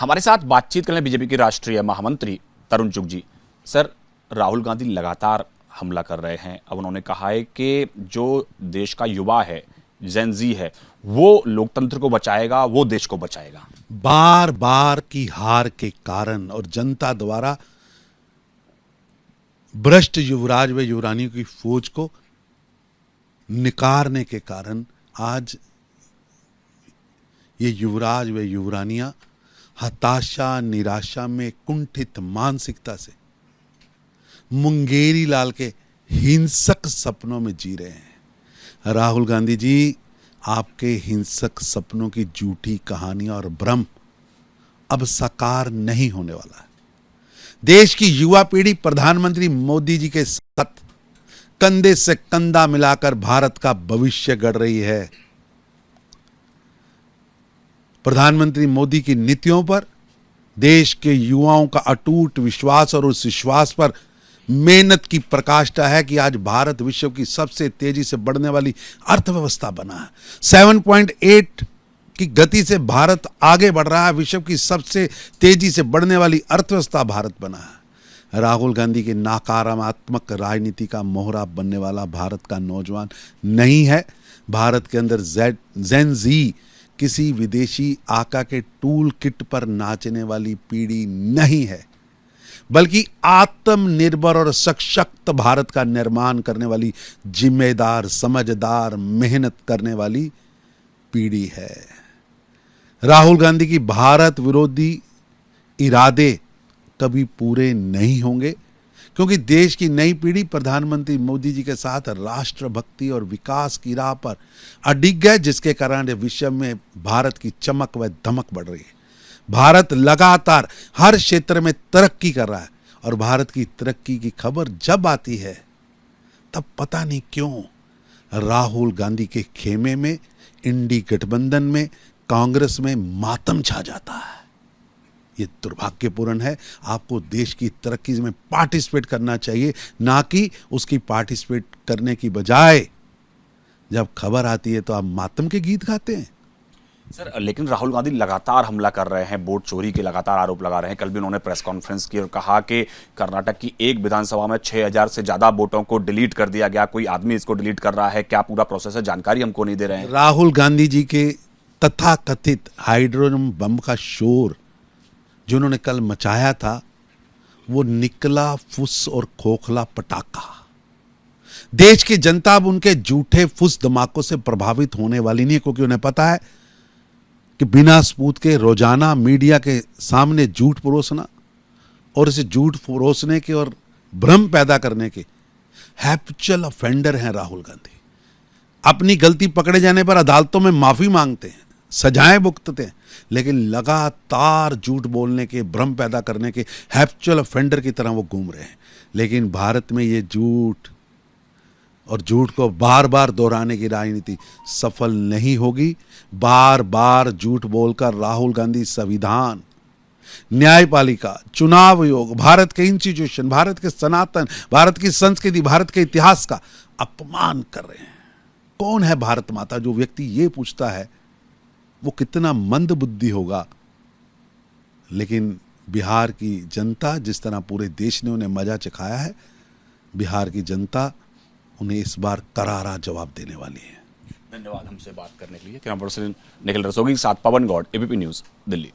हमारे साथ बातचीत करें बीजेपी के राष्ट्रीय महामंत्री तरुण चुग जी। सर, राहुल गांधी लगातार हमला कर रहे हैं। अब उन्होंने कहा है कि जो देश का युवा है, जेन जी है, वो लोकतंत्र को बचाएगा, वो देश को बचाएगा। बार बार की हार के कारण और जनता द्वारा भ्रष्ट युवराज व युवरानियों की फौज को निकारने के कारण आज ये युवराज व युवरानियां हताशा निराशा में कुंठित मानसिकता से मुंगेरी लाल के हिंसक सपनों में जी रहे हैं। राहुल गांधी जी, आपके हिंसक सपनों की झूठी कहानियां और भ्रम अब साकार नहीं होने वाला है। देश की युवा पीढ़ी प्रधानमंत्री मोदी जी के साथ कंधे से कंधा मिलाकर भारत का भविष्य गढ़ रही है। प्रधानमंत्री मोदी की नीतियों पर देश के युवाओं का अटूट विश्वास और उस विश्वास पर मेहनत की प्रकाष्ठा है कि आज भारत विश्व की सबसे तेजी से बढ़ने वाली अर्थव्यवस्था बना है। 7.8 की गति से भारत आगे बढ़ रहा है। विश्व की सबसे तेजी से बढ़ने वाली अर्थव्यवस्था भारत बना है। राहुल गांधी के नकारात्मक राजनीति का मोहरा बनने वाला भारत का नौजवान नहीं है। भारत के अंदर जेन जी किसी विदेशी आका के टूल किट पर नाचने वाली पीढ़ी नहीं है, बल्कि आत्मनिर्भर और सशक्त भारत का निर्माण करने वाली जिम्मेदार, समझदार, मेहनत करने वाली पीढ़ी है। राहुल गांधी की भारत विरोधी इरादे कभी पूरे नहीं होंगे, क्योंकि देश की नई पीढ़ी प्रधानमंत्री मोदी जी के साथ राष्ट्रभक्ति और विकास की राह पर अडिग है, जिसके कारण विश्व में भारत की चमक व धमक बढ़ रही है। भारत लगातार हर क्षेत्र में तरक्की कर रहा है और भारत की तरक्की की खबर जब आती है तब पता नहीं क्यों राहुल गांधी के खेमे में, इंडी गठबंधन में, कांग्रेस में मातम छा जाता है। ये दुर्भाग्यपूर्ण है। आपको देश की तरक्की में पार्टिसिपेट करना चाहिए, ना कि उसकी पार्टिसिपेट करने की बजाय जब खबर आती है तो आप मातम के गीत गाते हैं। सर, लेकिन राहुल गांधी लगातार हमला कर रहे हैं, वोट चोरी के लगातार आरोप लगा रहे हैं। कल भी उन्होंने प्रेस कॉन्फ्रेंस की और कहा कि कर्नाटक की एक विधानसभा में 6000 से ज्यादा वोटों को डिलीट कर दिया गया। कोई आदमी इसको डिलीट कर रहा है, क्या पूरा प्रोसेस है, जानकारी हमको नहीं दे रहे हैं। राहुल गांधी जी के तथाकथित हाइड्रोजन बम का शोर जो उन्होंने कल मचाया था, वो निकला फुस और खोखला पटाखा। देश की जनता अब उनके झूठे फुस धमाकों से प्रभावित होने वाली नहीं है, क्योंकि उन्हें पता है कि बिना सबूत के रोजाना मीडिया के सामने झूठ परोसना और इसे झूठ परोसने के और भ्रम पैदा करने के हैबिचुअल ऑफेंडर हैं राहुल गांधी। अपनी गलती पकड़े जाने पर अदालतों में माफी मांगते हैं, सजाएं भुगतते हैं, लेकिन लगातार झूठ बोलने के, भ्रम पैदा करने के हैबिचुअल ऑफेंडर की तरह वो घूम रहे हैं। लेकिन भारत में ये झूठ और झूठ को बार बार दोहराने की राजनीति सफल नहीं होगी। बार बार झूठ बोलकर राहुल गांधी संविधान, न्यायपालिका, चुनाव आयोग, भारत के इंस्टीट्यूशन, भारत के सनातन, भारत की संस्कृति, भारत के इतिहास का अपमान कर रहे हैं। कौन है भारत माता? जो व्यक्ति ये पूछता है वो कितना मंद बुद्धि होगा। लेकिन बिहार की जनता, जिस तरह पूरे देश ने उन्हें मजा चखाया है, बिहार की जनता उन्हें इस बार करारा जवाब देने वाली है। धन्यवाद हमसे बात करने के लिए। कैमरा पर्सन निखिल रस्तोगी के साथ पवन गौड़, एबीपी न्यूज, दिल्ली।